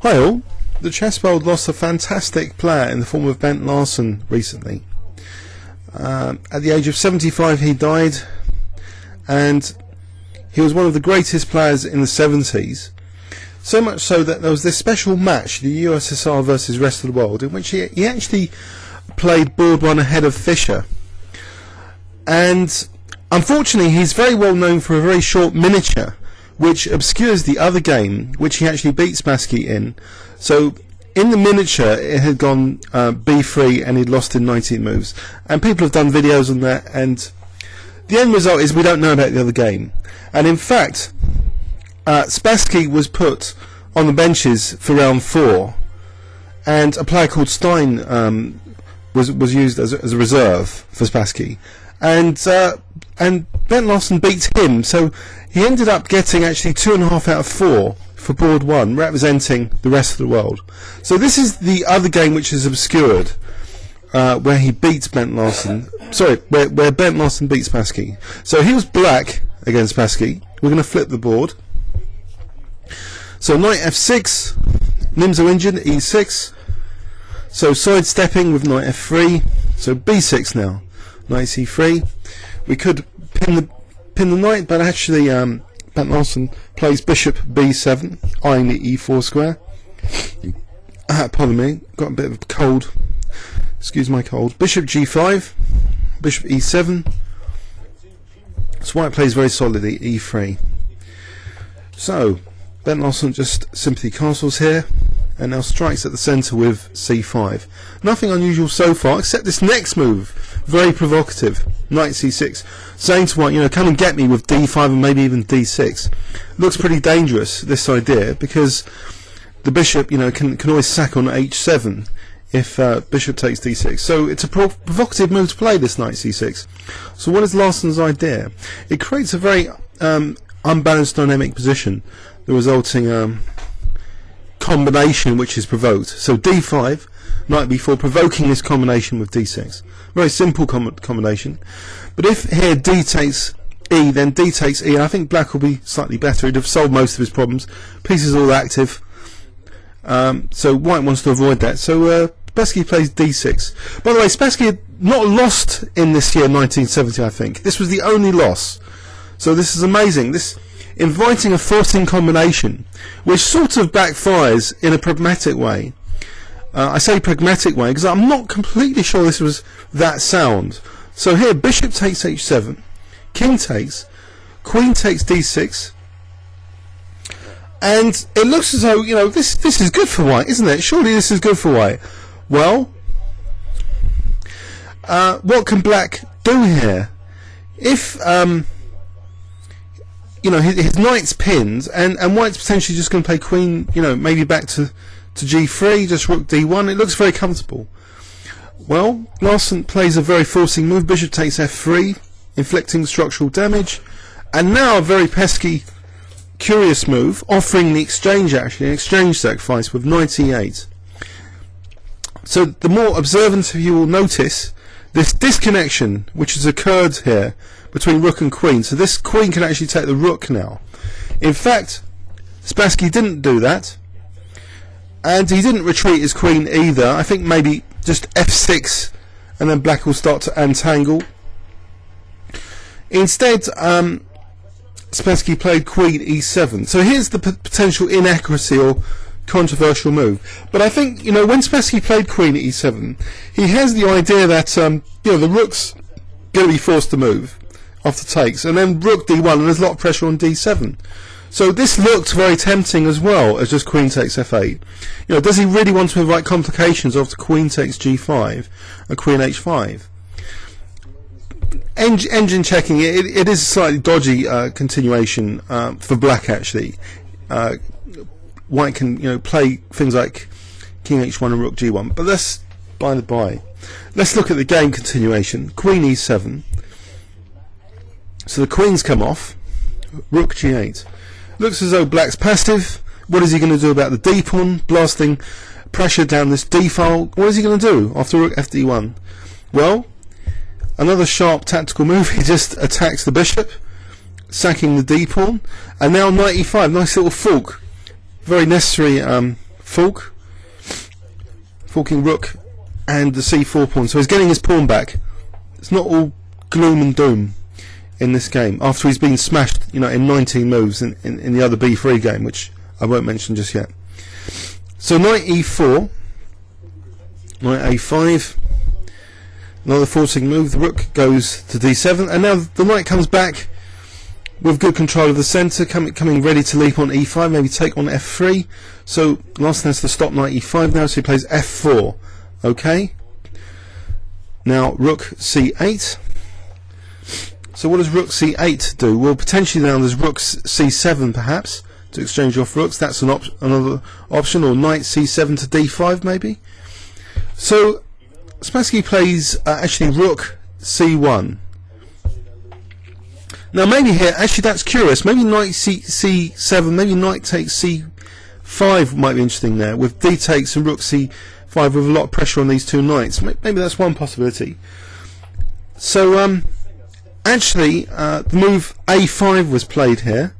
Hi all, the chess world lost a fantastic player in the form of Bent Larsen recently. At the age of 75 he died, and he was one of the greatest players in the 70s. So much so that there was this special match, the USSR versus rest of the world, in which he actually played board one ahead of Fischer. And unfortunately he's very well known for a very short miniature, which obscures the other game, which he actually beat Spassky in. So in the miniature it had gone b3 and he'd lost in 19 moves, and people have done videos on that, and the end result is we don't know about the other game. And in fact Spassky was put on the benches for round 4, and a player called Stein was used as a reserve for Spassky, and Bent Larsen beat him, so he ended up getting actually 2.5 out of 4 for board 1, representing the rest of the world. So this is the other game which is obscured, where he beats Bent Larsen. Sorry, where Bent Larsen beats Spassky. So he was black against Spassky. We're going to flip the board. So knight f6, Nimzo engine, e6. So sidestepping with knight f3. So b6 now, knight c3. We could pin the knight, but actually Bent Larsen plays bishop b7, eyeing the e4 square. Pardon me, got a bit of a cold. Excuse my cold. Bishop g5, bishop e7. So white plays very solidly e3. So Bent Larsen just simply castles here, and now strikes at the centre with c5. Nothing unusual so far, except this next move, very provocative. Knight c6, saying to white, you know, come and get me with d5 and maybe even d6. Looks pretty dangerous, this idea, because the bishop, you know, can always sack on h7 if bishop takes d6. So it's a provocative move to play, this knight c6. So what is Larsen's idea? It creates a very unbalanced dynamic position, the resulting combination which is provoked. So d5, knight b4, provoking this combination with d6. Very simple combination. But if here d takes e, then d takes e, and I think black will be slightly better. He'd have solved most of his problems. Pieces all active. So white wants to avoid that. So Spassky plays d6. By the way, Spassky had not lost in this year 1970, I think. This was the only loss. So this is amazing. This inviting a forcing combination, which sort of backfires in a pragmatic way. I say pragmatic way because I'm not completely sure this was that sound. So here bishop takes h7, king takes, queen takes d6, and it looks as though, you know, this is good for white, isn't it? Surely this is good for white. Well, what can black do here? If you know, his knight's pinned, and white's potentially just going to play queen, you know, maybe back to g3, just rook d1. It looks very comfortable. Well, Larsen plays a very forcing move. Bishop takes f3, inflicting structural damage, and now a very pesky, curious move, offering the exchange, actually an exchange sacrifice with knight e8. So the more observant of you will notice this disconnection which has occurred here between rook and queen. So this queen can actually take the rook now. In fact, Spassky didn't do that, and he didn't retreat his queen either. I think maybe just f6, and then black will start to untangle. Instead, Spassky played queen e7. So here's the potential inaccuracy or controversial move. But I think, you know, when Spassky played queen e7, he has the idea that you know, the rook's going to be forced to move after takes, and then rook d1, and there's a lot of pressure on d7. So this looked very tempting as well as just queen takes f8. You know, does he really want to invite complications after queen takes g5 and queen h5? Engine checking, it is a slightly dodgy continuation for black, actually. White can, you know, play things like king h1 and rook g1, but that's by the by. Let's look at the game continuation. Queen e7. So the queen's come off. Rook g8. Looks as though black's passive. What is he going to do about the d pawn? Blasting pressure down this d file. What is he going to do after rook fd1? Well, another sharp tactical move. He just attacks the bishop, sacking the d pawn, and now knight e5. Nice little fork. Very necessary forking rook and the c4 pawn. So he's getting his pawn back. It's not all gloom and doom in this game, after he's been smashed, you know, in 19 moves in the other b3 game, which I won't mention just yet. So knight e4, knight a5, another forcing move. The rook goes to d7, and now the knight comes back with good control of the centre, coming ready to leap on e5, maybe take on f3. So Larsen has to stop knight e5 now, so he plays f4. Okay. Now rook c8. So what does rook c8 do? Well, potentially now there's rook c7 perhaps to exchange off rooks. That's another option, or knight c7 to d5 maybe. So Spassky plays actually rook c1. Now maybe here, actually that's curious, maybe knight c7, maybe knight takes c5 might be interesting there, with d takes and rook c5 with a lot of pressure on these two knights. Maybe that's one possibility. So actually the move a5 was played here,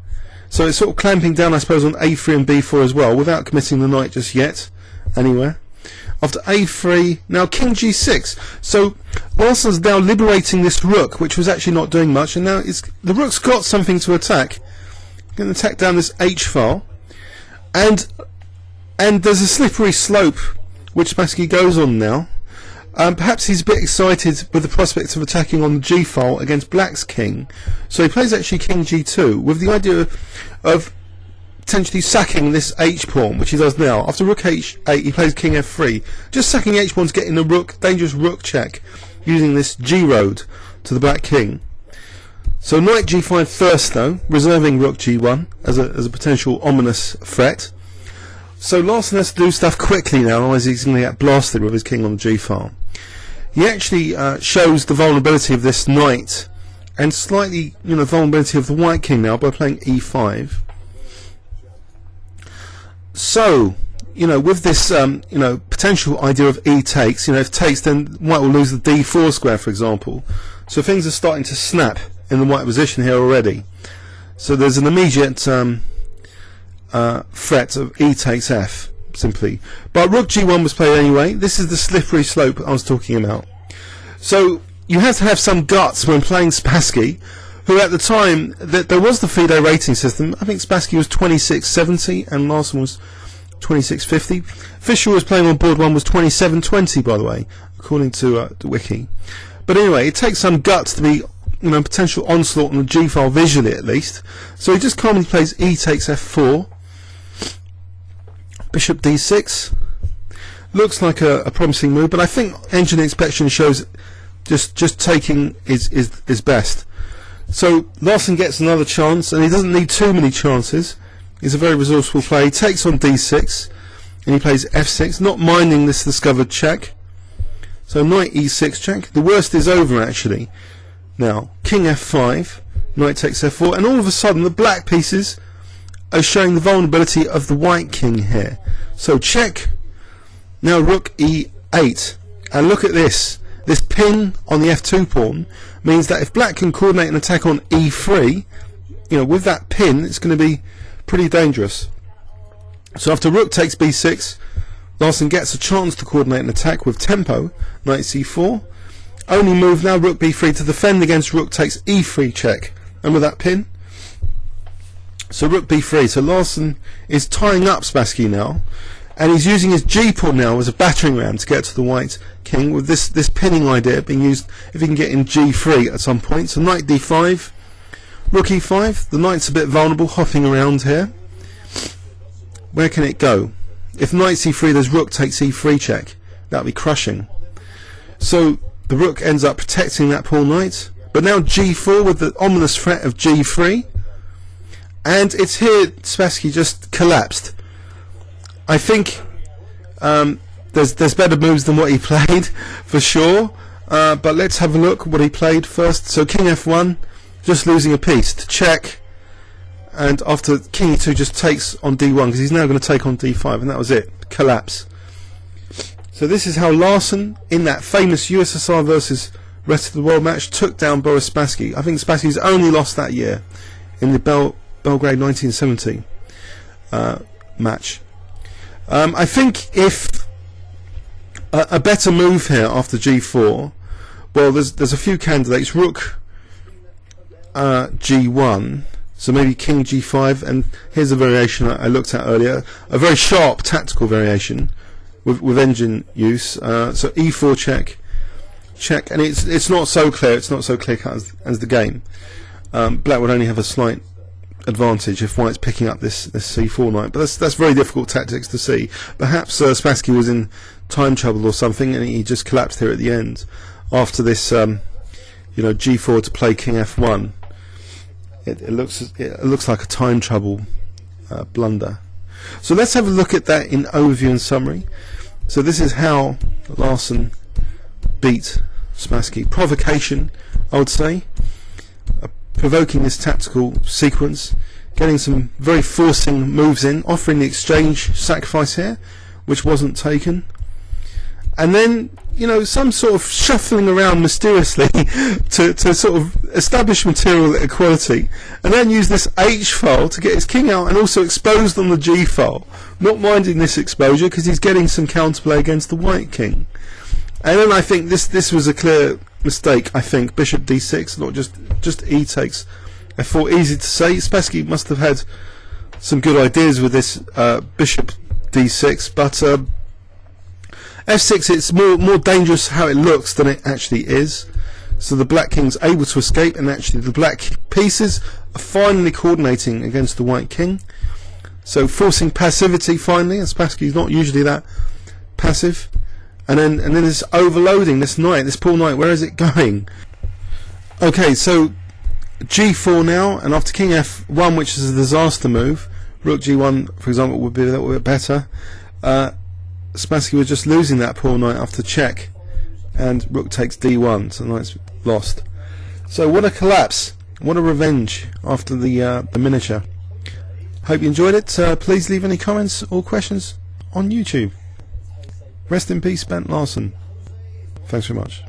so it's sort of clamping down I suppose on a3 and b4 as well, without committing the knight just yet anywhere. After a3, now king g6. So Larsen's now liberating this rook, which was actually not doing much, and now the rook's got something to attack. Going to attack down this h file, and there's a slippery slope which Spassky goes on now. Perhaps he's a bit excited with the prospect of attacking on the g file against black's king, so he plays actually king g2 with the idea of potentially sacking this h pawn, which he does now. After rook h8 he plays king f3, just sacking h pawn to get in a rook, dangerous rook check using this g road to the black king. So knight g5 first though, reserving rook g1 as a potential ominous threat. So Larsen has to do stuff quickly now, otherwise he's going to get blasted with his king on the g file. He actually shows the vulnerability of this knight, and slightly, you know, vulnerability of the white king now by playing e5. So, you know, with this, you know, potential idea of e takes, you know, if takes, then white will lose the d4 square, for example. So things are starting to snap in the white position here already. So there's an immediate threat of e takes f, simply. But rook g1 was played anyway. This is the slippery slope I was talking about. So you have to have some guts when playing Spassky, who at the time that there was the FIDE rating system. I think Spassky was 2670 and Larsen was 2650. Fischer was playing on board one was 2720, by the way, according to the wiki. But anyway, it takes some guts to be, you know, potential onslaught on the g file visually at least. So he just calmly plays e takes f4, bishop d6. Looks like a promising move, but I think engine inspection shows just taking is best. So Larsen gets another chance, and he doesn't need too many chances. He's a very resourceful player. He takes on d6, and he plays f6, not minding this discovered check. So knight e6 check. The worst is over, actually. Now, king f5, knight takes f4, and all of a sudden the black pieces are showing the vulnerability of the white king here. So check. Now rook e8, and look at this. This pin on the f2 pawn means that if black can coordinate an attack on e3, you know, with that pin, it's going to be pretty dangerous. So after rook takes b6, Larsen gets a chance to coordinate an attack with tempo, knight c4. Only move now, rook b3, to defend against rook takes e3 check, and with that pin. So rook b3, so Larsen is tying up Spassky now, and he's using his g pawn now as a battering ram to get to the white king, with this pinning idea being used if he can get in g3 at some point. So knight d5, rook e5, the knight's a bit vulnerable, hopping around here. Where can it go? If knight c3, there's rook takes e3 check. That would be crushing. So the rook ends up protecting that pawn knight, but now g4 with the ominous threat of g3, and it's here Spassky just collapsed. I think there's better moves than what he played, for sure, but let's have a look what he played first. So king f1, just losing a piece to check, and after king e2 just takes on d1, because he's now going to take on d5, and that was it, collapse. So this is how Larsen, in that famous USSR versus rest of the world match, took down Boris Spassky. I think Spassky's only lost that year in the Belgrade 1970 match. I think if a better move here after g4, well, there's a few candidates. Rook g1, so maybe king g5, and here's a variation I looked at earlier, a very sharp tactical variation with engine use. So e4 check, and it's not so clear. It's not so clear cut as the game. Black would only have a slight advantage if white's picking up this c4 knight, but that's very difficult tactics to see. Perhaps Spassky was in time trouble or something, and he just collapsed here at the end after this g4 to play king f1. It looks like a time trouble blunder. So let's have a look at that in overview and summary. So this is how Larsen beat Spassky. Provocation, I would say, provoking this tactical sequence, getting some very forcing moves in, offering the exchange sacrifice here, which wasn't taken, and then some sort of shuffling around mysteriously to sort of establish material equality, and then use this H file to get his king out and also exposed on the G file, not minding this exposure because he's getting some counterplay against the white king. And then I think this was a clear mistake. I think bishop d6, not just e takes f4. Easy to say. Spassky must have had some good ideas with this bishop d6, but f6, it's more dangerous how it looks than it actually is. So the black king's able to escape, and actually the black pieces are finally coordinating against the white king. So forcing passivity finally, and Spassky's not usually that passive. And then this overloading, this knight, this poor knight, where is it going? Okay, so g4 now, and after king f1, which is a disaster move, rook g1, for example, would be a little bit better. Spassky was just losing that poor knight after check, and rook takes d1, so the knight's lost. So what a collapse, what a revenge after the miniature. Hope you enjoyed it. Please leave any comments or questions on YouTube. Rest in peace, Bent Larsen. Thanks very much.